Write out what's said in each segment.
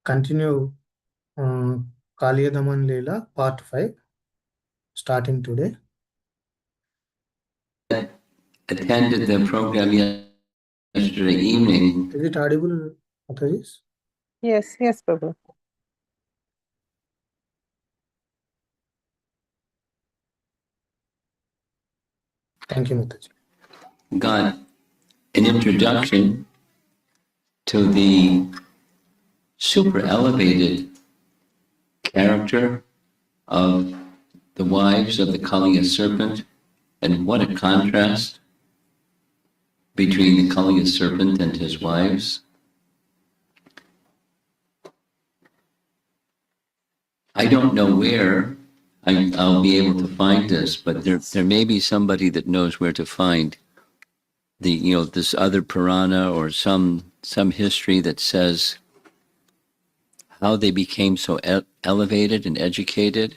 continue Kaliyadaman Leela part 5 starting today. Attended the program yesterday evening. Is it audible, Mataji? Yes, Prabhu. Thank you, Mataji. Got an introduction to the super elevated character of the wives of the Kaliya serpent, and what a contrast between the Kaliya serpent and his wives. I don't know where I'll be able to find this, but there may be somebody that knows where to find this other Purana or some history that says how they became so elevated and educated.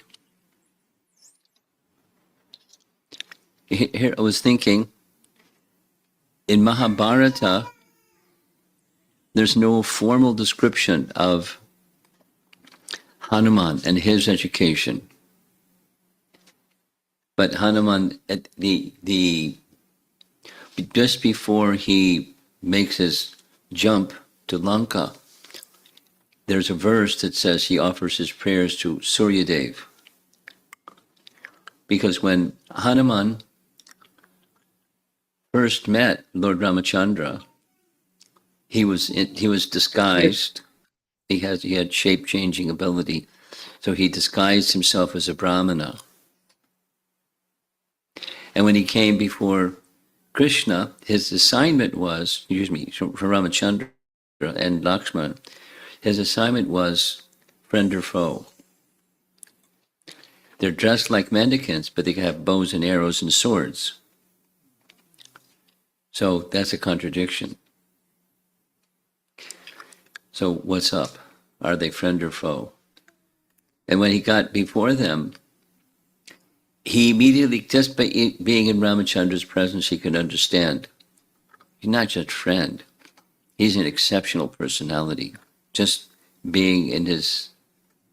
Here I was thinking, in Mahabharata, there's no formal description of Hanuman and his education. But Hanuman, at just before he makes his jump to Lanka, there's a verse that says he offers his prayers to Suryadev. Because when Hanuman first met Lord Ramachandra, he was disguised. He had shape-changing ability, so he disguised himself as a Brahmana. And when he came before Krishna, his assignment was, for Ramachandra and Lakshman, his assignment was friend or foe. They're dressed like mendicants, but they can have bows and arrows and swords. So that's a contradiction. So what's up? Are they friend or foe? And when he got before them, he immediately, just by being in Ramachandra's presence, he could understand. He's not just friend. He's an exceptional personality, just being in his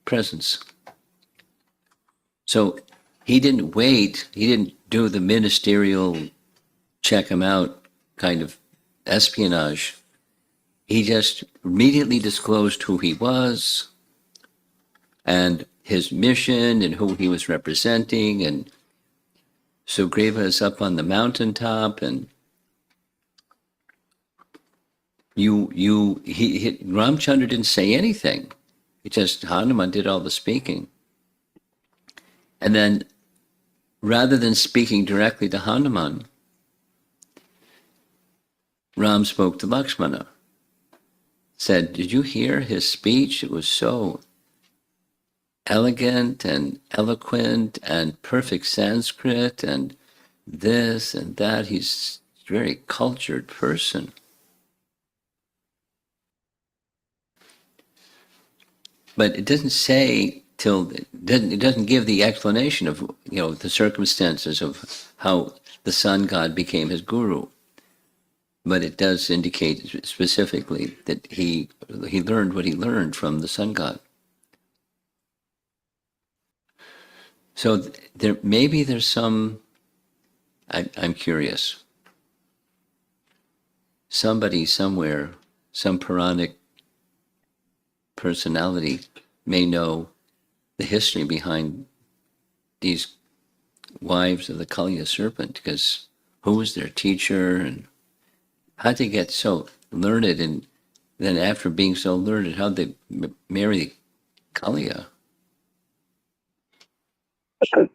presence. So he didn't wait. He didn't do the ministerial check him out kind of espionage. He just immediately disclosed who he was and his mission and who he was representing. And Sugriva is up on the mountaintop, and Ramchandra didn't say anything. Hanuman did all the speaking. And then, rather than speaking directly to Hanuman, Ram spoke to Lakshmana. Said, "Did you hear his speech? It was so elegant and eloquent and perfect Sanskrit and this and that. He's a very cultured person." But it doesn't say it doesn't give the explanation of the circumstances of how the sun god became his guru. But it does indicate specifically that he learned what he learned from the sun god. So there's some, I'm curious, somebody somewhere, some Puranic personality may know the history behind these wives of the Kaliya serpent, because who was their teacher and how'd they get so learned, and then after being so learned, how'd they marry Kaliya? So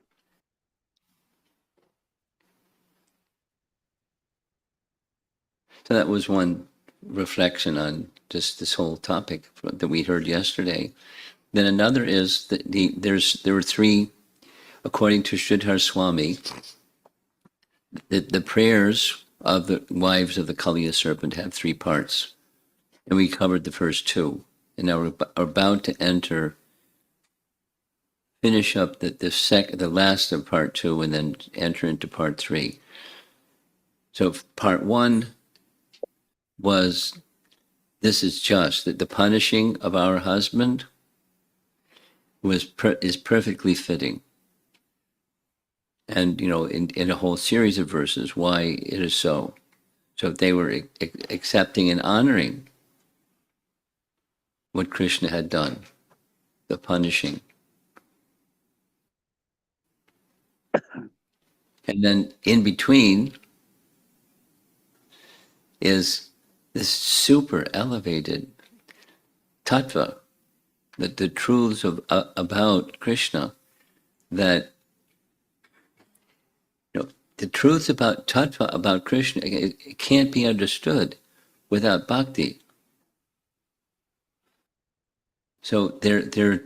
that was one reflection on just this whole topic that we heard yesterday. Then another is that there were three, according to Sridhar Swami, the prayers of the wives of the Kaliya serpent have three parts. And we covered the first two. And now we're about to finish up the last of part two, and then enter into part three. So part one was this is just that the punishing of our husband is perfectly fitting. And, in a whole series of verses, why it is so. So they were accepting and honoring what Krishna had done, the punishing. And then in between is this super elevated tattva, the truths about Krishna, that the truths about tattva, about Krishna, it can't be understood without bhakti. So they're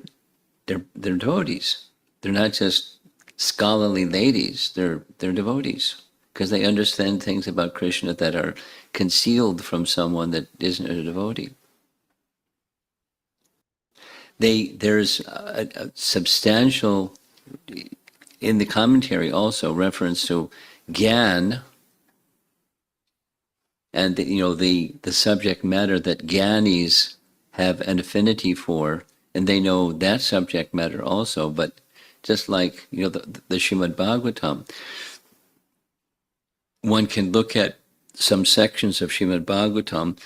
devotees. They're not just scholarly ladies. They're devotees because they understand things about Krishna that are concealed from someone that isn't a devotee. There's a substantial, in the commentary also, reference to Gyan and the subject matter that Gyanis have an affinity for, and they know that subject matter also. But just like the Srimad Bhagavatam, one can look at some sections of Srimad Bhagavatam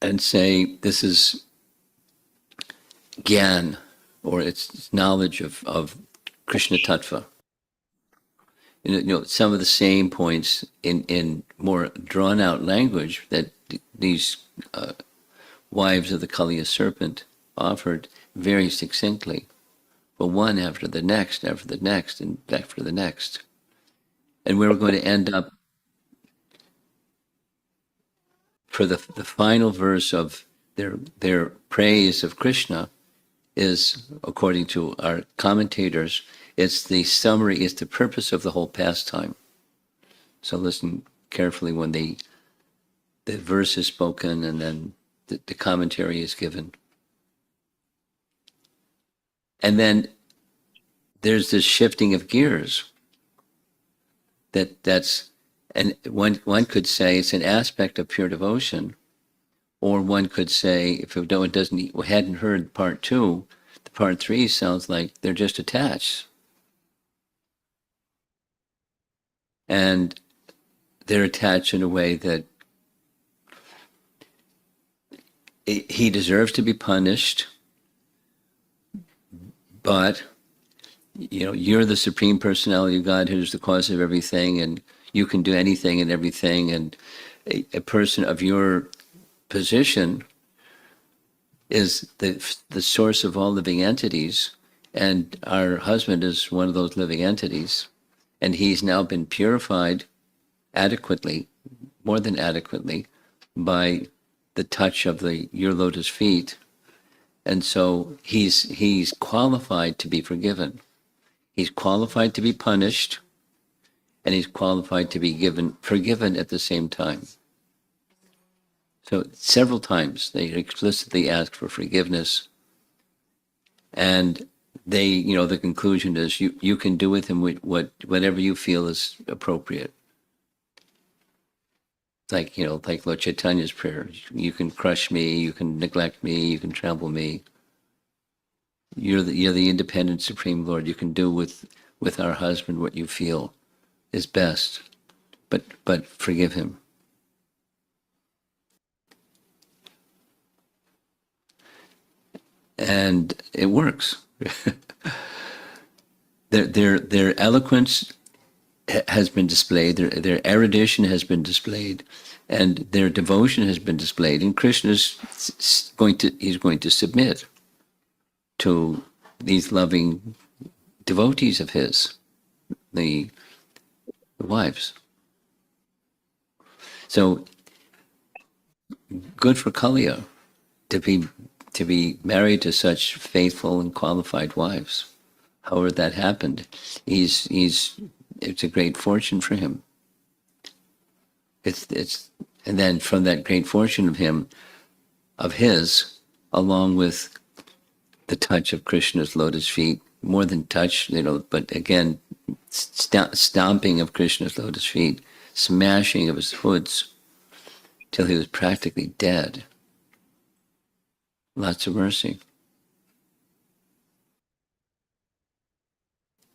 and say this is Gyan, or it's knowledge of Krishna Tattva. Some of the same points in more drawn out language that these wives of the Kaliya serpent offered very succinctly, but one after the next, and after the next. And we're going to end up for the final verse of their praise of Krishna is, according to our commentators, it's the summary, it's the purpose of the whole pastime. So listen carefully when the verse is spoken and then the commentary is given. And then there's this shifting of gears that's, and one could say it's an aspect of pure devotion, or one could say, if one hadn't heard part 2, the part 3 sounds like they're just attached. And they're attached in a way that he deserves to be punished, but you're the Supreme Personality of God who's the cause of everything, and you can do anything and everything, and a person of your position is the source of all living entities, and our husband is one of those living entities, and he's now been purified adequately, more than adequately, by the touch of your lotus feet, and so he's qualified to be forgiven. He's qualified to be punished, and he's qualified to be forgiven at the same time. So several times they explicitly ask for forgiveness, and the conclusion is you can do with him whatever you feel is appropriate. Like Lord Chaitanya's prayer, you can crush me, you can neglect me, you can trample me. You're the independent Supreme Lord. You can do with our husband what you feel is best, but forgive him. And it works. Their eloquence has been displayed, their erudition has been displayed, and their devotion has been displayed. And Krishna is going to submit to these loving devotees of his, the wives. So good for Kaliya to be married to such faithful and qualified wives. However that happened, it's a great fortune for him. And then from that great fortune of his, along with the touch of Krishna's lotus feet, more than touch, but again, stomping of Krishna's lotus feet, smashing of his hoods till he was practically dead. Lots of mercy.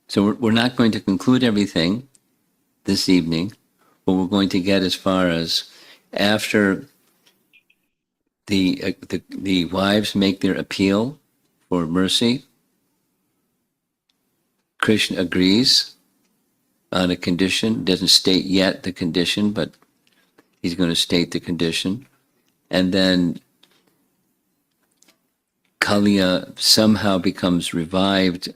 So we're not going to conclude everything this evening, but we're going to get as far as after the wives make their appeal for mercy, Krishna agrees on a condition, doesn't state yet the condition, but he's going to state the condition. And then Kaliya somehow becomes revived.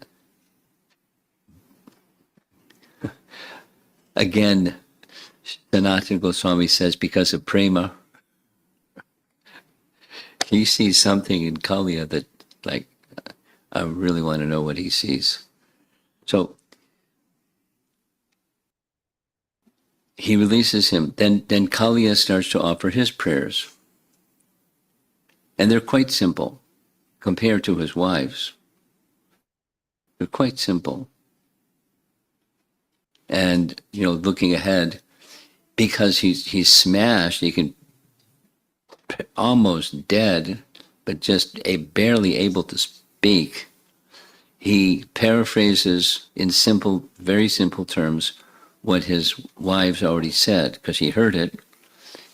Again, Sanatana Goswami says because of prema. He sees something in Kaliya that, like, I really want to know what he sees. So he releases him. Then Kaliya starts to offer his prayers. And they're quite simple compared to his wives. They're quite simple. And, looking ahead, because he's smashed, he can almost dead, but just barely able to speak. He paraphrases in simple, very simple terms what his wives already said, because he heard it,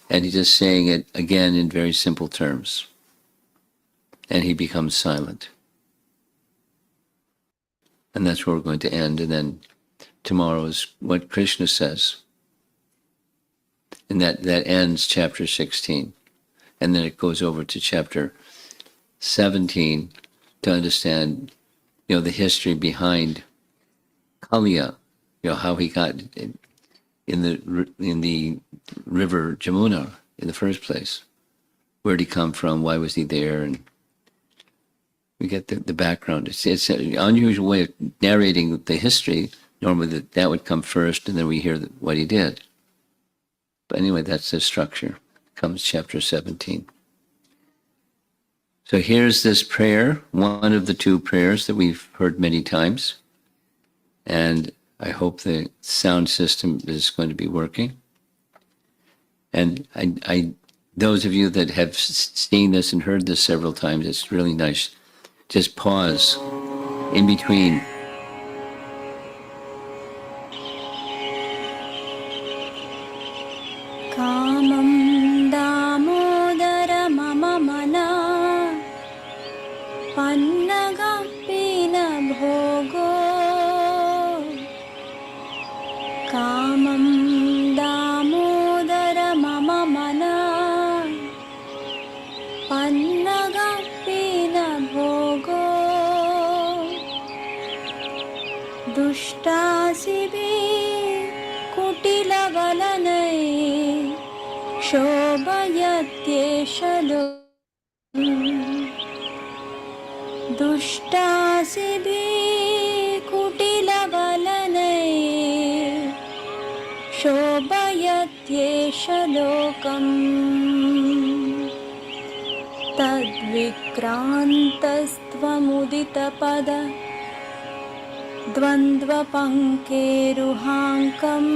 and he's just saying it again in very simple terms. And he becomes silent. And that's where we're going to end. And then tomorrow is what Krishna says. And that ends chapter 16. And then it goes over to chapter 17 to understand, the history behind Kaliya, how he got in the river Jamuna in the first place. Where did he come from? Why was he there? And we get the background. It's an unusual way of narrating the history. Normally that would come first, and then we hear what he did. But anyway, that's the structure. Comes chapter 17. So here's this prayer, one of the two prayers that we've heard many times. And I hope the sound system is going to be working. And those of you that have seen this and heard this several times, it's really nice. Just pause in between. Kamam damodara mama mana pannaga pina bhogo Kamam damodara mama mana pannaga pina bhogo Dushtasibhi kutila valanai शोभयत्येषलो दुष्टासिभिः कुटिलवलनैः शोभयत्येष लोकम् तद्विक्रान्तस्त्वमुदितपद द्वन्द्वपङ्केरुहाङ्कम्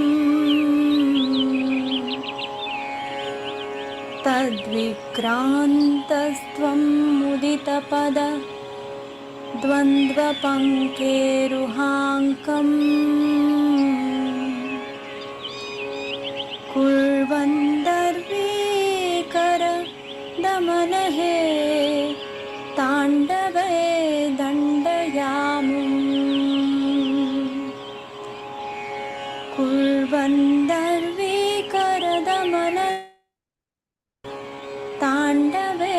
तद्विक्रान्तस्त्वं मुदितपद द्वन्द्वपङ्केरुहाङ्कम् कुर्वन्दर्वीकर दमनहे ताण्डवे दण्डयामुम् कुर्वन्दर्वीकर दमन ताण्डवे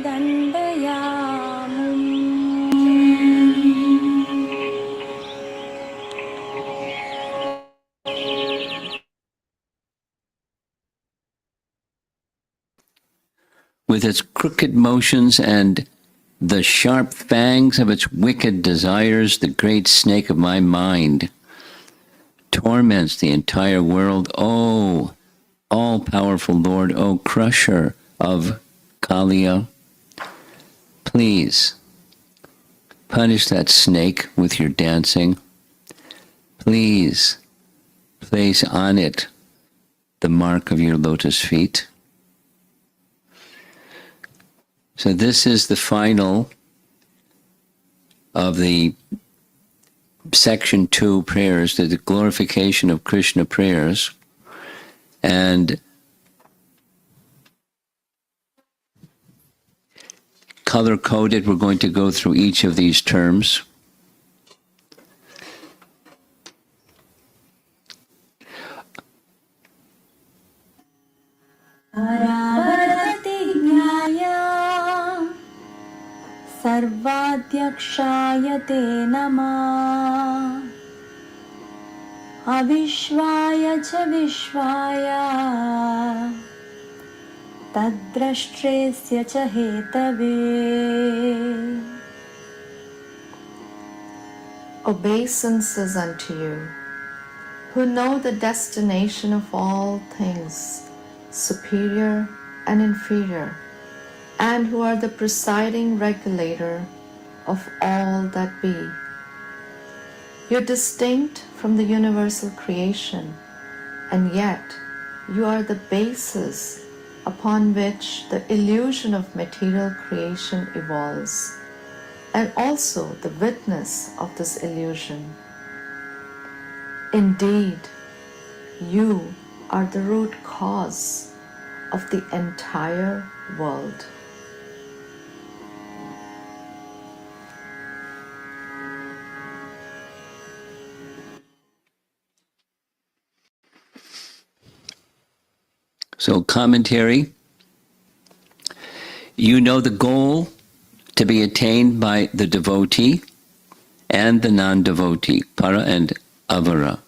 दण्डयामुम् With its crooked motions and the sharp fangs of its wicked desires, the great snake of my mind torments the entire world. O all-powerful Lord, O crusher of Kaliya, please punish that snake with your dancing. Please place on it the mark of your lotus feet. So this is the final of the section 2 prayers, the glorification of Krishna prayers. And color-coded, we're going to go through each of these terms. परावरतिज्ञाय सर्वाध्यक्षाय ते नमः अविश्वाय च विश्वाय तद्द्रष्ट्रेस्य च Hathaway Obeisances unto you, who know the destination of all things, superior and inferior, and who are the presiding regulator of all that be. You're distinct from the universal creation, and yet you are the basis upon which the illusion of material creation evolves, and also the witness of this illusion. Indeed, you are the root cause of the entire world. So commentary. You know the goal to be attained by the devotee and the non-devotee, para and avara.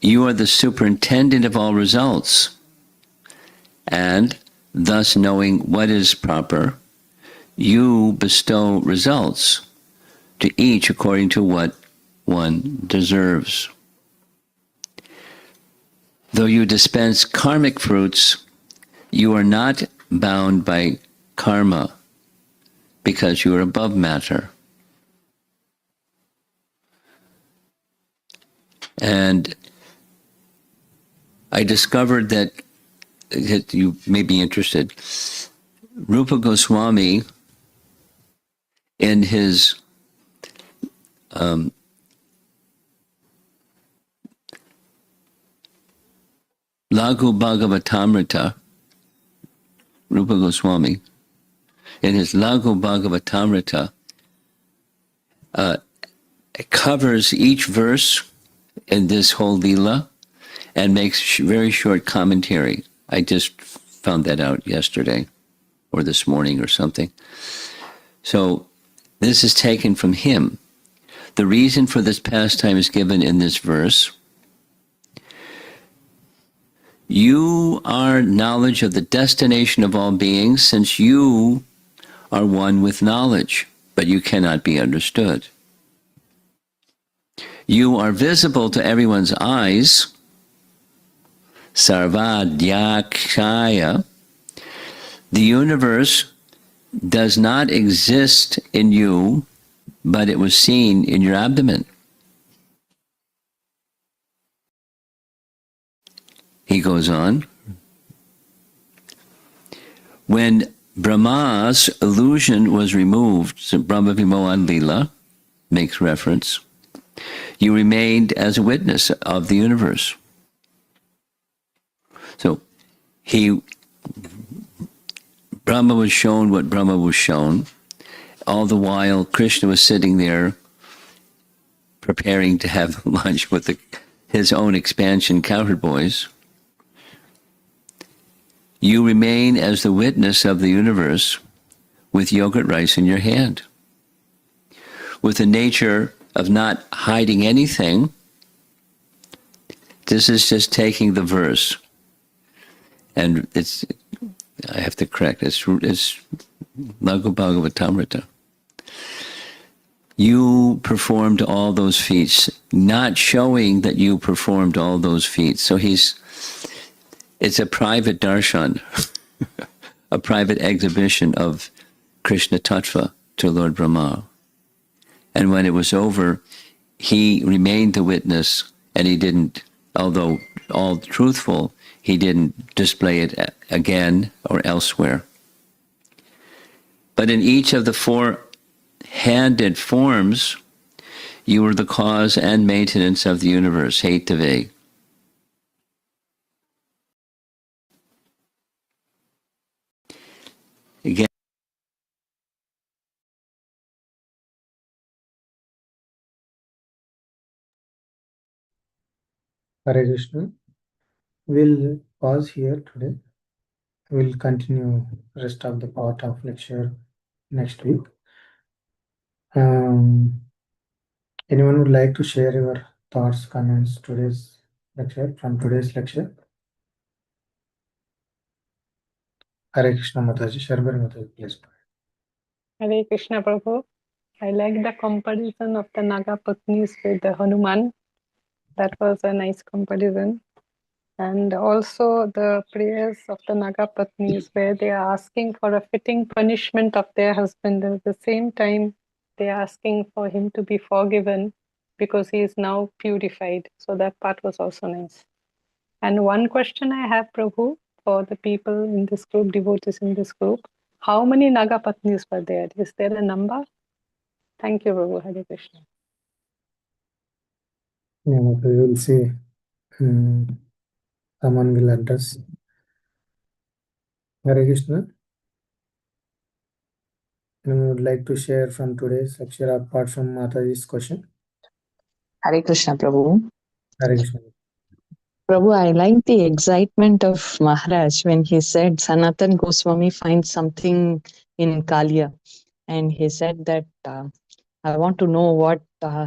You are the superintendent of all results, and thus knowing what is proper, you bestow results to each according to what one deserves. Though you dispense karmic fruits, you are not bound by karma because you are above matter. And I discovered that you may be interested. Rupa Goswami, in his Laghu Bhagavatamrita, Rupa Goswami, in his Laghu Bhagavatamrita, covers each verse in this whole Leela and makes very short commentary. I just found that out yesterday or this morning or something. So this is taken from him. The reason for this pastime is given in this verse. You are knowledge of the destination of all beings, since you are one with knowledge, but you cannot be understood. You are visible to everyone's eyes, sarvadhyakshaya. The universe does not exist in you, but it was seen in your abdomen. He goes on. When Brahma's illusion was removed, so Brahma Vimohan Lila makes reference, you remained as a witness of the universe. So Brahma was shown what Brahma was shown. All the while Krishna was sitting there preparing to have lunch with his own expansion cowherd boys. You remain as the witness of the universe with yogurt rice in your hand. With the nature of not hiding anything, this is just taking the verse. And I have to correct, it's Laghu Bhagavatamrita. You performed all those feats, not showing that you performed all those feats. So it's a private darshan, a private exhibition of Krishna Tattva to Lord Brahma. And when it was over, he remained the witness, and he didn't, although all truthful, he didn't display it again or elsewhere. But in each of the four handed forms, you are the cause and maintenance of the universe, Hetave. Again, Hare Krishna. We'll pause here today. We'll continue rest of the part of lecture next week. Anyone would like to share your thoughts, comments from today's lecture? Hare Krishna Mataji, Sharbari Mataji, please. Hare Krishna Prabhu. I like the comparison of the Naga Patnis with the Hanuman. That was a nice comparison. And also the prayers of the Naga Patnis, where they are asking for a fitting punishment of their husband. At the same time, they are asking for him to be forgiven because he is now purified. So that part was also nice. And one question I have, Prabhu, for the people in this group, devotees in this group, how many Naga Patnis were there? Is there a number? Thank you, Prabhu. Hare Krishna. Yeah, Mataji, we'll see. Someone will address. Hare Krishna. Anyone would like to share from today's lecture apart from Mataji's question? Hare Krishna, Prabhu. Hare Krishna. Prabhu, I like the excitement of Maharaj when he said Sanatan Goswami finds something in Kalia. And he said that I want to know what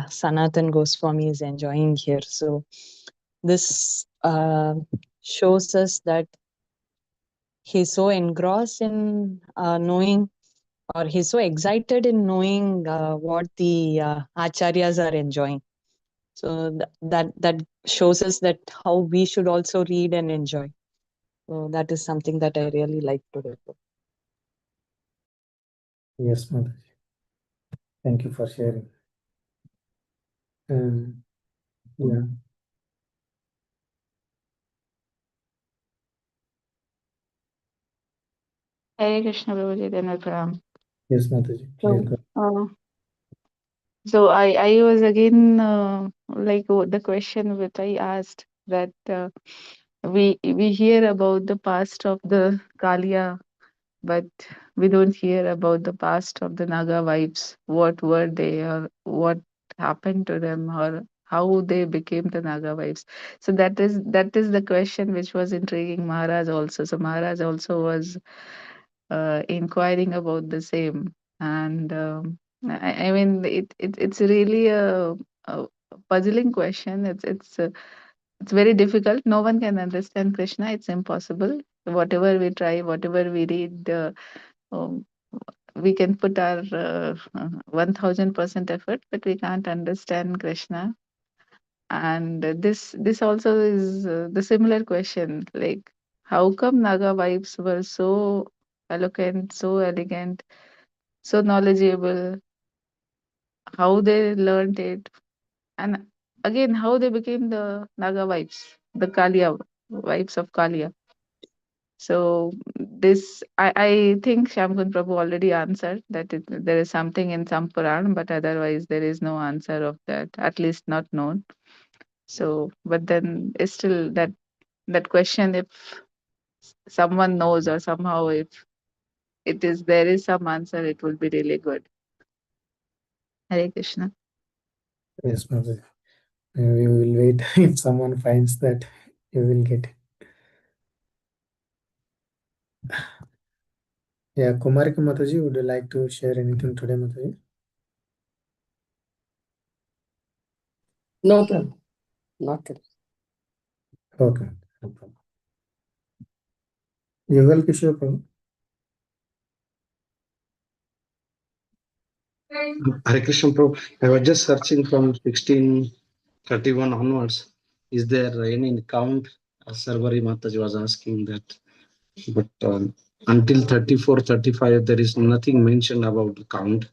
Sanatan Goswami is enjoying here. So this shows us that he's so engrossed in knowing, or he's so excited in knowing what the acharyas are enjoying. So that shows us that how we should also read and enjoy. So that is something that I really like today. Yes, Mataji. Thank you for sharing. Yeah. Hare Krishna Prabhuji, then Pranam. Yes, Mataji. Please go. So I was again like the question which I asked, that we hear about the past of the Kalia, but we don't hear about the past of the Naga wives. What were they, or what happened to them, or how they became the Naga wives? So that is the question which was intriguing Maharaj also. So Maharaj also was inquiring about the same. And I mean, it's really a puzzling question. It's very difficult. No one can understand Krishna. It's impossible. Whatever we try, whatever we read, um, we can put our 1000% effort, but we can't understand Krishna. And this also is the similar question, like how come Naga wives were so eloquent, so elegant, so knowledgeable, how they learned it, and again how they became the Naga wives, the Kalia wives of Kalia. So this, I think Shyamkund Prabhu already answered that there is something in some Puran, but otherwise there is no answer of that, at least not known. So, but then it's still that question, if someone knows, or somehow if there is some answer, it will be really good. Hare Krishna. Yes, Mataji. We will wait. If someone finds that, you will get it. Yeah, Kumarika Mataji, would you like to share anything today, Mataji? No problem. Not today. Okay, no problem. Yugal Kishore Prabhu. Hare Krishna Prabhu, I was just searching from 1631 onwards. Is there any count? Sarvari Mataji was asking that. But until 34, 35, there is nothing mentioned about the count.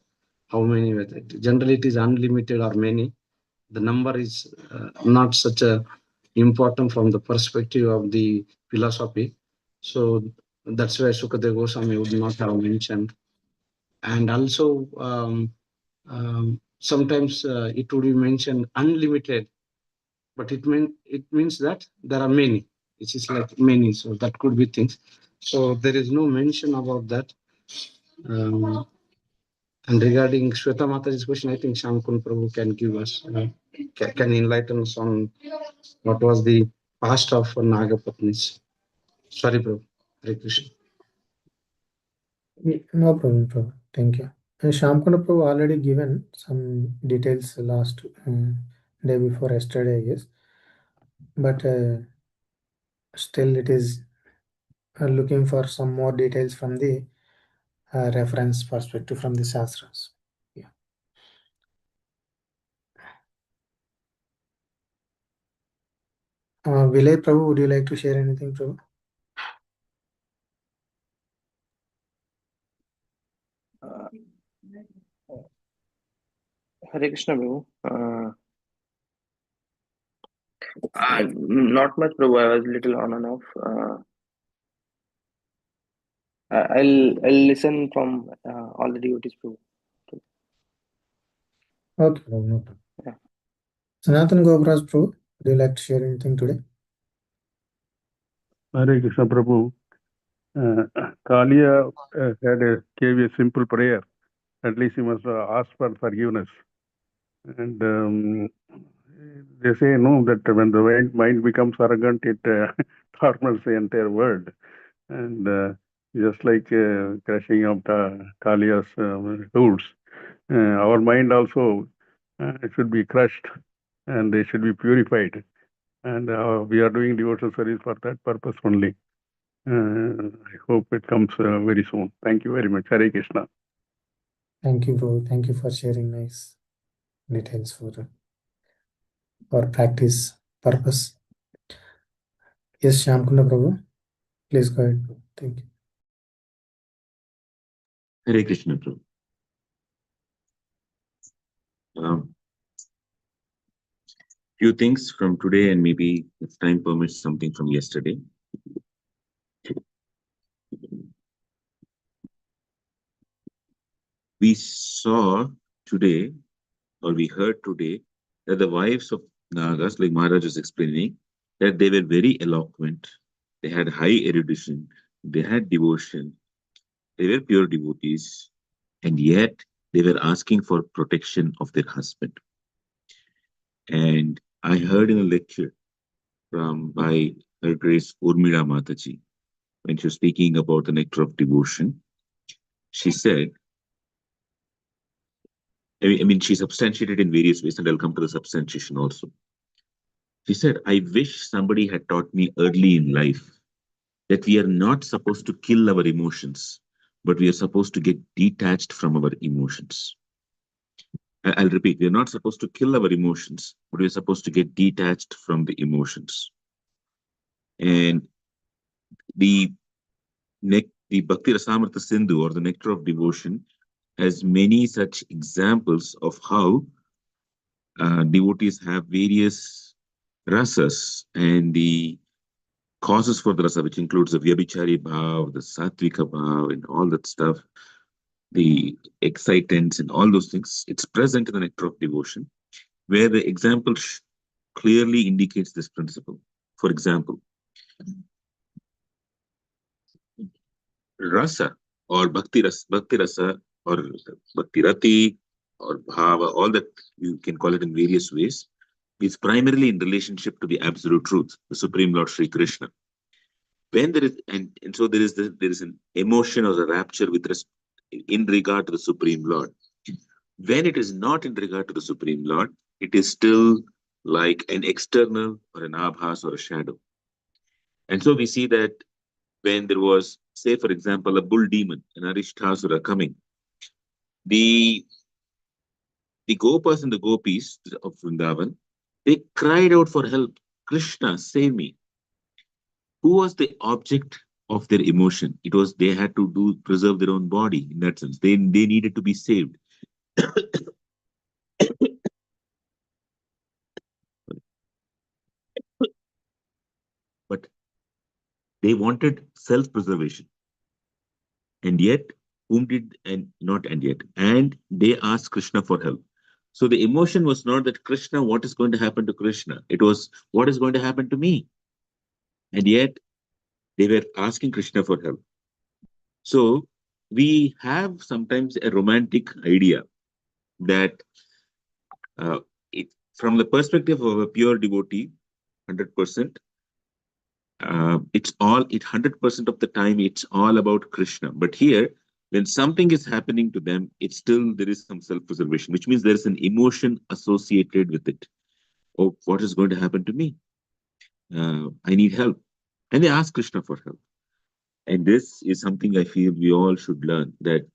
How many? Generally, it is unlimited or many. The number is not such a important from the perspective of the philosophy. So that's why Sukadeva Goswami would not have mentioned. And also sometimes it would be mentioned unlimited, but it means that there are many. It is like many, so that could be things. So there is no mention about that. And regarding Shweta Mataji's question, I think Shamkun Prabhu can give us, can enlighten us on what was the past of Nagapatnis. Sorry, Prabhu. Hare Krishna. No problem, Prabhu. Thank you. And Shamkunda Prabhu already given some details last day before yesterday, I guess. But still it is looking for some more details from the reference perspective from the Shastras. Yeah. Vilay Prabhu, would you like to share anything, Prabhu? Hare Krishna, Prabhu. Not much, Prabhu. I was little on and off. I'll listen from all the devotees, Prabhu. Okay, Prabhu, no problem. Yeah. Sanatan Gobraj Prabhu, would you like to share anything today? Hare Krishna Prabhu. Kalia gave a simple prayer. At least he must ask for forgiveness. And they say no, that when the mind becomes arrogant, it torments the entire world. And just like crashing of the Kalia's roots, our mind also should be crushed and they should be purified. And we are doing devotional service for that purpose only. I hope it comes very soon. Thank you very much. Hare Krishna. Thank you, Prabhu. Thank you for sharing nice details for practice purpose. Yes, Shamkunda Prabhu, please go ahead. Thank you. Hare Krishna, Prabhu. Few things from today and maybe if time permits something from yesterday. We saw today, or we heard today, that the wives of Nagas, like Maharaj was explaining, that they were very eloquent, they had high erudition, they had devotion, they were pure devotees, and yet they were asking for protection of their husband. And I heard in a lecture by Her Grace Urmila Mataji, when she was speaking about the nectar of devotion, she said, I mean, she substantiated in various ways, and I'll come to the substantiation also. She said, I wish somebody had taught me early in life that we are not supposed to kill our emotions, but we are supposed to get detached from our emotions. I'll repeat, we are not supposed to kill our emotions, but we are supposed to get detached from the emotions. And the Bhakti Rasamrita Sindhu, or the Nectar of Devotion, has many such examples of how devotees have various rasas and the causes for the rasa, which includes the Vyabhichari Bhav, the Satvika Bhav, and all that stuff, the excitants and all those things. It's present in the Nectar of Devotion, where the example clearly indicates this principle. For example, rasa or bhakti rasa or bhakti rati or bhava, all that you can call it in various ways, is primarily in relationship to the absolute truth, the Supreme Lord Sri Krishna. When there is, and so there is an emotion or a rapture in regard to the Supreme Lord. When it is not in regard to the Supreme Lord, it is still like an external or an abhas or a shadow. And so we see that when there was, say, for example, a bull demon, an Arishtasura coming, the Gopas and the Gopis of Vrindavan, they cried out for help. Krishna, save me. Who was the object of their emotion? It was they had to preserve their own body in that sense. They needed to be saved. But they wanted self-preservation. And yet, whom did, and not and yet, and they asked Krishna for help. So the emotion was not that Krishna, what is going to happen to Krishna? It was, what is going to happen to me? And yet they were asking Krishna for help. So we have sometimes a romantic idea that uh, from the perspective of a pure devotee, 100%, it's all, 100% of the time, it's all about Krishna. But here, when something is happening to them, it's still, there is some self-preservation, which means there is an emotion associated with it. Oh, what is going to happen to me? I need help. And they ask Krishna for help. And this is something I feel we all should learn, that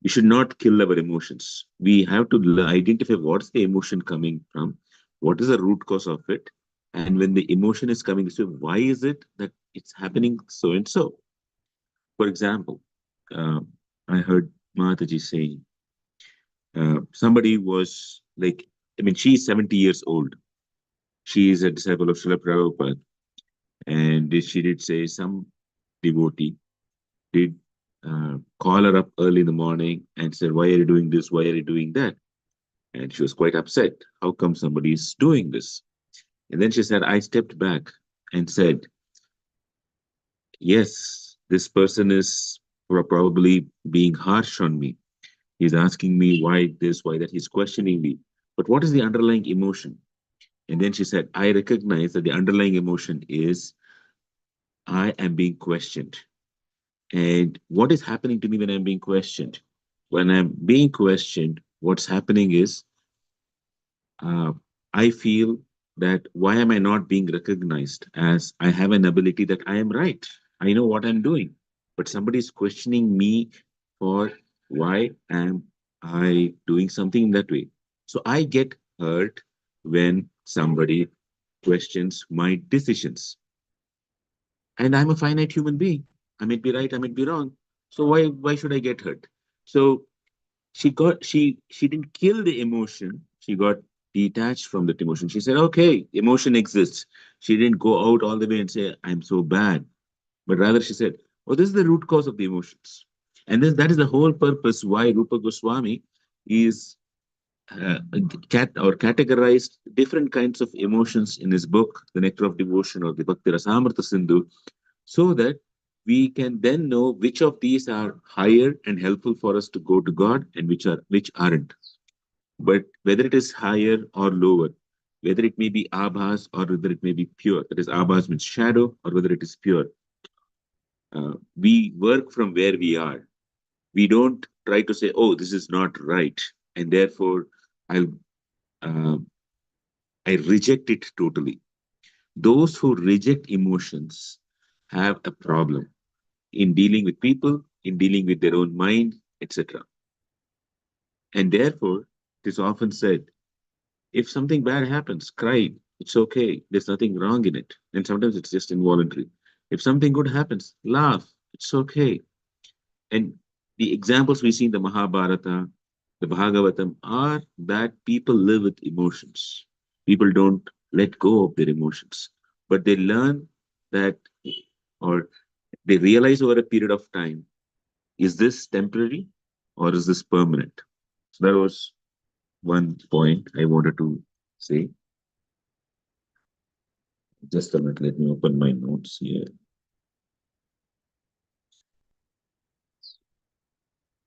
we should not kill our emotions. We have to identify what's the emotion coming from, what is the root cause of it, and when the emotion is coming this way, why is it that it's happening so and so? For example, I heard Mataji saying, somebody was like, I mean, she's 70 years old. She is a disciple of Srila Prabhupada. And she did say some devotee did call her up early in the morning and said, why are you doing this? Why are you doing that? And she was quite upset. How come somebody is doing this? And then she said, I stepped back and said, yes, this person is probably being harsh on me. He's asking me why this, why that. He's questioning me. But what is the underlying emotion? And then she said, I recognize that the underlying emotion is I am being questioned. And what is happening to me when I'm being questioned? When I'm being questioned, what's happening is I feel that why am I not being recognized as I have an ability that I am right? I know what I'm doing, but somebody is questioning me for why am I doing something in that way? So I get hurt when somebody questions my decisions. And I'm a finite human being. I might be right, I might be wrong. So why should I get hurt? So she didn't kill the emotion. She got detached from that emotion. She said, okay, emotion exists. She didn't go out all the way and say, I'm so bad. But rather she said, oh, this is the root cause of the emotions. And that is the whole purpose why Rupa Goswami is categorized different kinds of emotions in his book, The Nectar of Devotion or the Bhakti Rasamrita Sindhu, so that we can then know which of these are higher and helpful for us to go to God and which aren't. But whether it is higher or lower, whether it may be abhas or whether it may be pure, that is abhas means shadow, or whether it is pure, we work from where we are. We don't try to say, oh, this is not right, and therefore I'll uh, I reject it totally. Those who reject emotions have a problem in dealing with people, in dealing with their own mind, etc. And therefore, it is often said, if something bad happens, cry. It's okay. There's nothing wrong in it. And sometimes it's just involuntary. If something good happens, laugh. It's okay. And the examples we see in the Mahabharata, the Bhagavatam, are that people live with emotions. People don't let go of their emotions, but they learn that, or they realize over a period of time, is this temporary or is this permanent? So that was one point I wanted to say. Just a minute, let me open my notes here.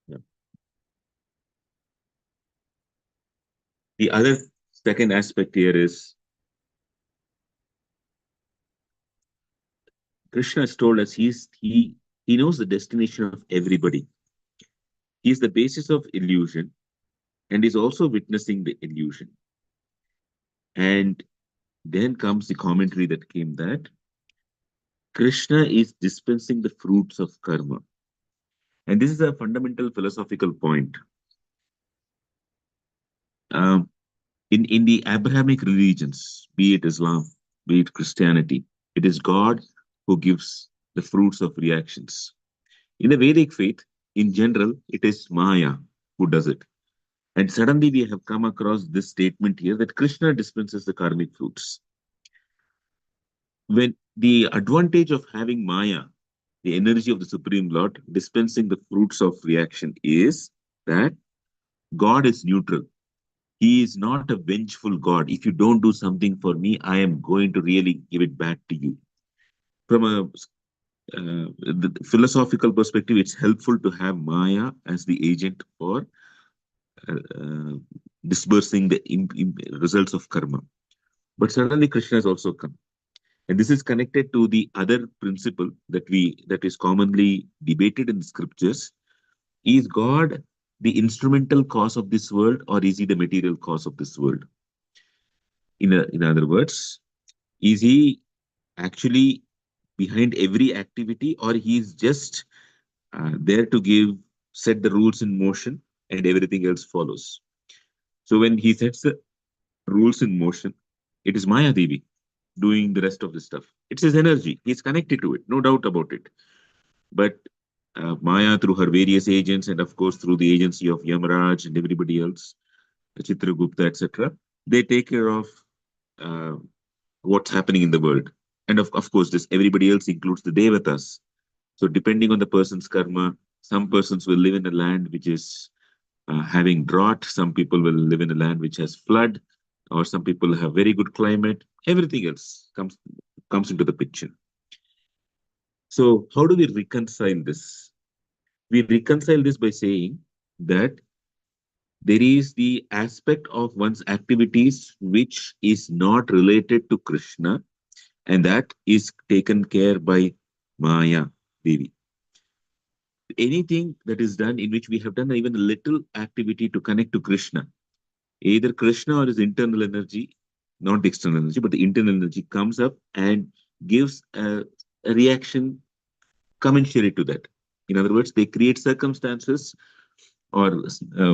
Yeah. The other second aspect here is Krishna has told us he knows the destination of everybody. He is the basis of illusion and is also witnessing the illusion. And then comes the commentary that came that Krishna is dispensing the fruits of karma. And this is a fundamental philosophical point. In the Abrahamic religions, be it Islam, be it Christianity, it is God who gives the fruits of reactions. In the Vedic faith, in general, it is Maya who does it. And suddenly we have come across this statement here that Krishna dispenses the karmic fruits. When the advantage of having Maya the energy of the Supreme Lord dispensing the fruits of reaction is that God is neutral. He is not a vengeful God. If you don't do something for me, I am going to really give it back to you. From a the philosophical perspective, it's helpful to have Maya as the agent for dispersing the results of karma. But suddenly Krishna has also come. And this is connected to the other principle that is commonly debated in the scriptures. Is God the instrumental cause of this world, or is he the material cause of this world? In other words, is he actually behind every activity, or he is just there to set the rules in motion and everything else follows? So when he sets the rules in motion, it is Maya Devi doing the rest of the stuff. It's his energy. He's connected to it, no doubt about it. But Maya, through her various agents, and of course through the agency of Yamaraj and everybody else, Chitragupta, etc., they take care of what's happening in the world. And of course, this everybody else includes the Devatas. So depending on the person's karma, some persons will live in a land which is having drought, some people will live in a land which has flood, or some people have very good climate. Everything else comes into the picture. So how do we reconcile this? We reconcile this by saying that there is the aspect of one's activities which is not related to Krishna, and that is taken care by Maya Devi. Anything that is done in which we have done even a little activity to connect to Krishna, either Krishna or his internal energy, not the external energy, but the internal energy comes up and gives a reaction commensurate to that. In other words, they create circumstances or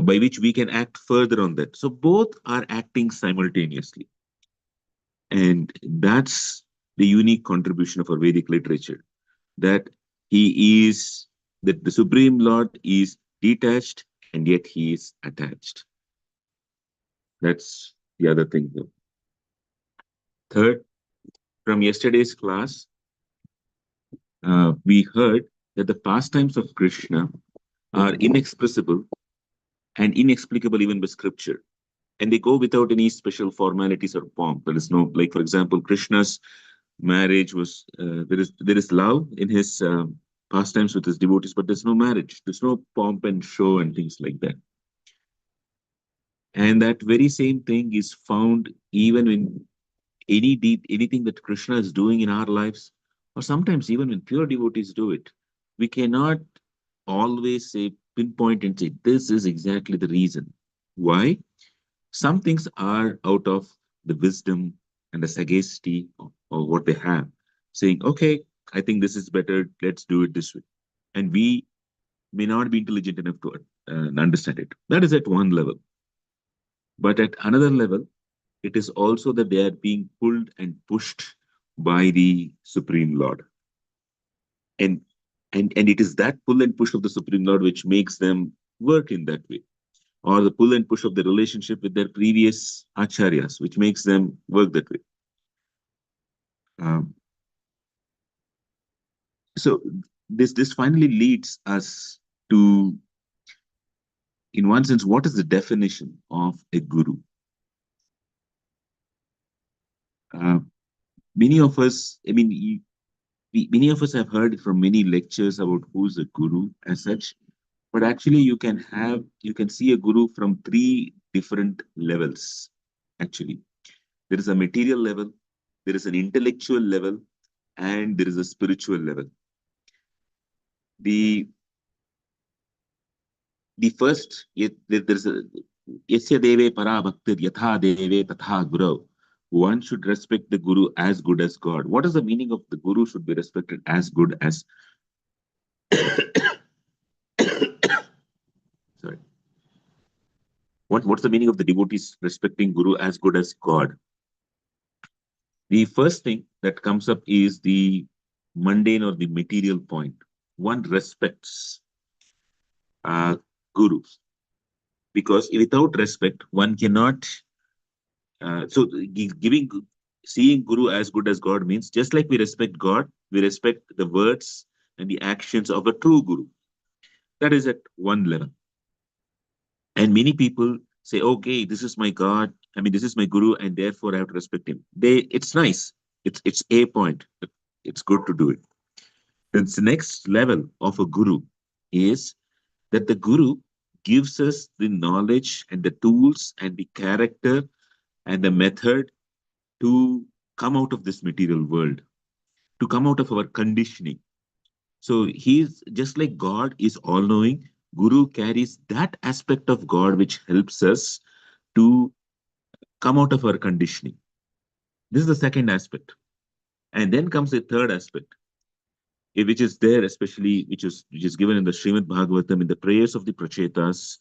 by which we can act further on that. So both are acting simultaneously. And that's the unique contribution of our Vedic literature, that that the Supreme Lord is detached and yet he is attached. That's the other thing here. Third, from yesterday's class, we heard that the pastimes of Krishna are inexpressible and inexplicable even by scripture. And they go without any special formalities or pomp. There is no, like, for example, Krishna's marriage was, there is love in his pastimes with his devotees, but there's no marriage. There's no pomp and show and things like that. And that very same thing is found even in anything that Krishna is doing in our lives, or sometimes even when pure devotees do it. We cannot always say, pinpoint and say, this is exactly the reason. Why? Some things are out of the wisdom and the sagacity of what they have, saying, okay, I think this is better, let's do it this way. And we may not be intelligent enough to understand it. That is at one level. But at another level, it is also that they are being pulled and pushed by the Supreme Lord. And it is that pull and push of the Supreme Lord which makes them work in that way, or the pull and push of the relationship with their previous acharyas, which makes them work that way. So this finally leads us to, in one sense, what is the definition of a guru? Many of us, many of us have heard from many lectures about who's a guru as such, but actually you can see a guru from three different levels. Actually, there is a material level, there is an intellectual level, and there is a spiritual level. The first, there's a Yasya deve para bhaktir yatha deve tatha guru. One should respect the guru as good as God. What is the meaning of the guru should be respected as good as? Sorry. What's the meaning of the devotees respecting guru as good as God? The first thing that comes up is the mundane or the material point. One respects gurus, because without respect, one cannot. Seeing guru as good as God means just like we respect God, we respect the words and the actions of a true guru. That is at one level. And many people say, okay, this is my God. I mean, this is my guru, and therefore I have to respect him. It's nice. It's a point. It's good to do it. The next level of a guru is that the guru gives us the knowledge and the tools and the character and the method to come out of this material world, to come out of our conditioning. So he's just like God is all-knowing. Guru carries that aspect of God which helps us to come out of our conditioning. This is the second aspect. And then comes the third aspect, which is there, especially which is given in the Srimad Bhagavatam in the prayers of the Prachetas.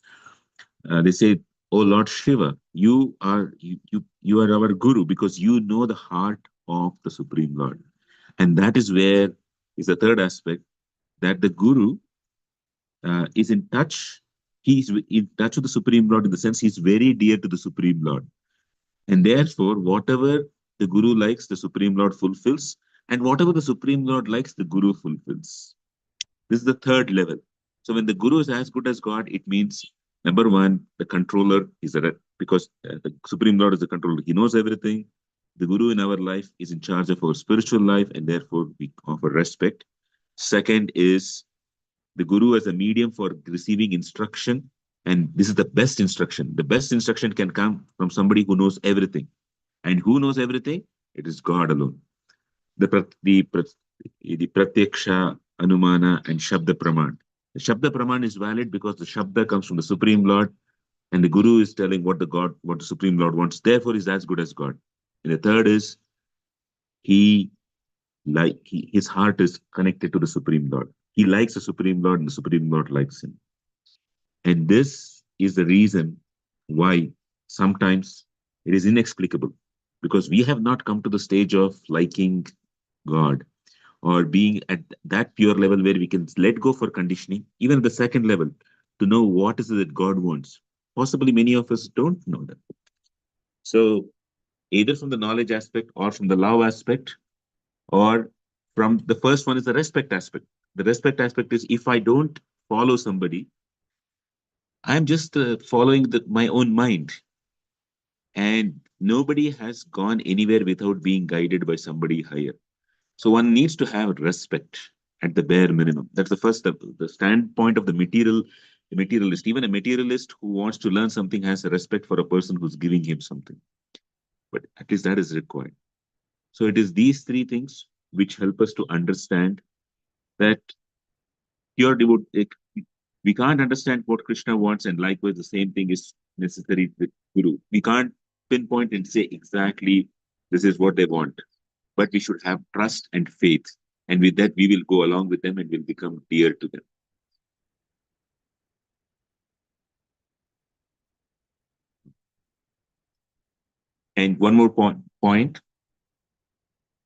They say, "Oh Lord Shiva, you are our guru because you know the heart of the Supreme Lord." And that is where is the third aspect, that the guru is in touch. He's in touch with the Supreme Lord in the sense he's very dear to the Supreme Lord. And therefore, whatever the guru likes, the Supreme Lord fulfills. And whatever the Supreme Lord likes, the guru fulfills. This is the third level. So when the guru is as good as God, it means, number one, the controller is because the Supreme Lord is the controller. He knows everything. The guru in our life is in charge of our spiritual life, and therefore we offer respect. Second is the guru as a medium for receiving instruction. And this is the best instruction. The best instruction can come from somebody who knows everything. And who knows everything? It is God alone. The Pratyaksha, Anumana, and Shabda Praman. The Shabda Praman is valid because the Shabda comes from the Supreme Lord, and the Guru is telling what the Supreme Lord wants. Therefore, he's as good as God. And the third is his heart is connected to the Supreme Lord. He likes the Supreme Lord, and the Supreme Lord likes him. And this is the reason why sometimes it is inexplicable, because we have not come to the stage of liking God or being at that pure level where we can let go for conditioning, even at the second level, to know what is it that God wants. Possibly many of us don't know that. So either from the knowledge aspect or from the love aspect, or from the first one is the respect aspect. The respect aspect is if I don't follow somebody, I'm just following my own mind. And nobody has gone anywhere without being guided by somebody higher. So one needs to have respect at the bare minimum. That's the first step. The standpoint of the materialist. Even a materialist who wants to learn something has a respect for a person who's giving him something. But at least that is required. So it is these three things which help us to understand that pure devotee. We can't understand what Krishna wants, and likewise the same thing is necessary with Guru. We can't pinpoint and say exactly this is what they want, but we should have trust and faith. And with that, we will go along with them and will become dear to them. And one more point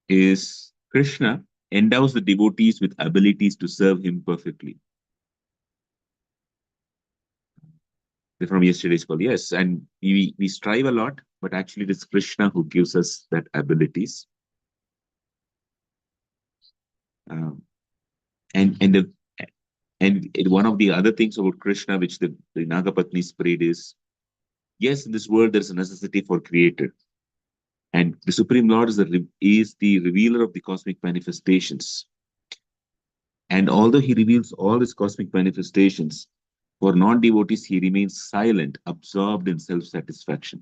is Krishna endows the devotees with abilities to serve him perfectly. From yesterday's call, yes. And we strive a lot, but actually it is Krishna who gives us that abilities. And one of the other things about Krishna, which the Nagapatnis prayed is, yes, in this world there is a necessity for creator. And the Supreme Lord is the revealer of the cosmic manifestations. And although he reveals all his cosmic manifestations, for non-devotees, he remains silent, absorbed in self-satisfaction.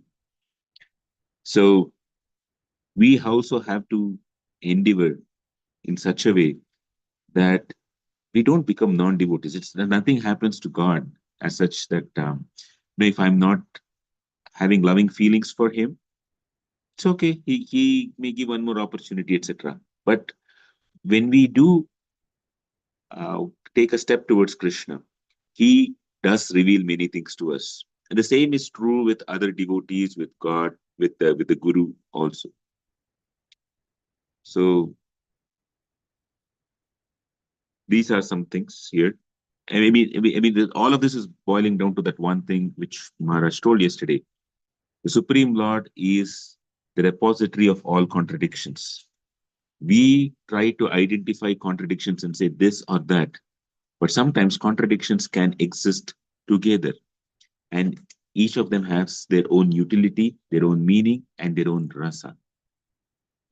So we also have to endeavor in such a way that we don't become non-devotees. Nothing happens to God as such that if I'm not having loving feelings for him, it's okay. He may give one more opportunity, etc. But when we do take a step towards Krishna, he does reveal many things to us. And the same is true with other devotees, with God, with the Guru also. So these are some things here. I mean, all of this is boiling down to that one thing which Maharaj told yesterday. The Supreme Lord is the repository of all contradictions. We try to identify contradictions and say this or that, but sometimes contradictions can exist together, and each of them has their own utility, their own meaning, and their own rasa.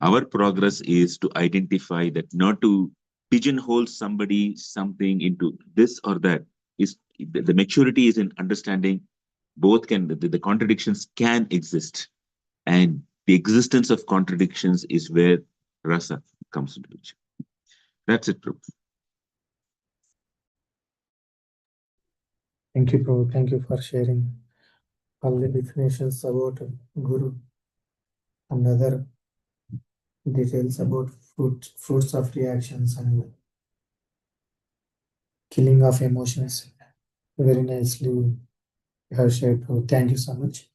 Our progress is to identify that, not to pigeonhole somebody, something into this or that. Is the maturity is in understanding both can the contradictions can exist, and the existence of contradictions is where rasa comes into picture. That's it, Prabhu. Thank you, Prabhu. Thank you for sharing all the definitions about Guru and other details about fruits of reactions and killing of emotions. Very nicely you have shared, Prabhu. Thank you so much.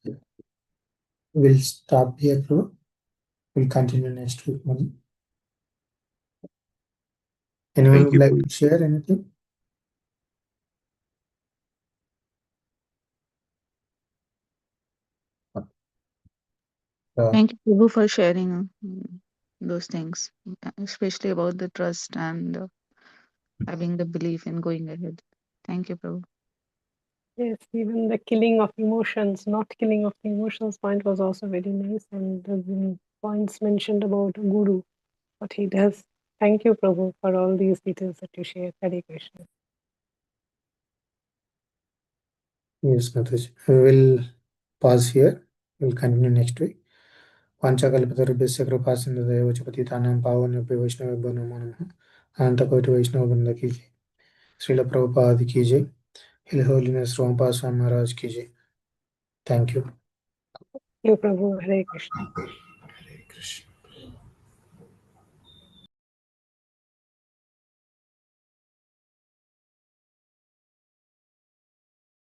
We'll stop here, Prabhu. We'll continue next week morning. Anyone Thank would you, like Prabhu. to share anything? Thank you, Prabhu, for sharing those things, especially about the trust and having the belief in going ahead. Thank you, Prabhu. Yes, even the killing of emotions, not killing of the emotions point was also very nice, and the points mentioned about Guru, what he does. Thank you, Prabhu, for all these details that you shared. Hare Krishna. Yes, Mataji. We will pause here. We'll continue next week. वाञ्छाकल्पतरुभ्यश्च कृपासिन्धुभ्यो च पतितानां पावनेभ्यो वैष्णवेभ्यो नमो नमः। अनंतकोटि वैष्णव वृंद की जय। श्रील प्रभुपाद की जय। हिल होलीनेस रोमपाल स्वामी महाराज की जय। Thank you. Thank you, Prabhu. Hare Krishna. Hare Krishna.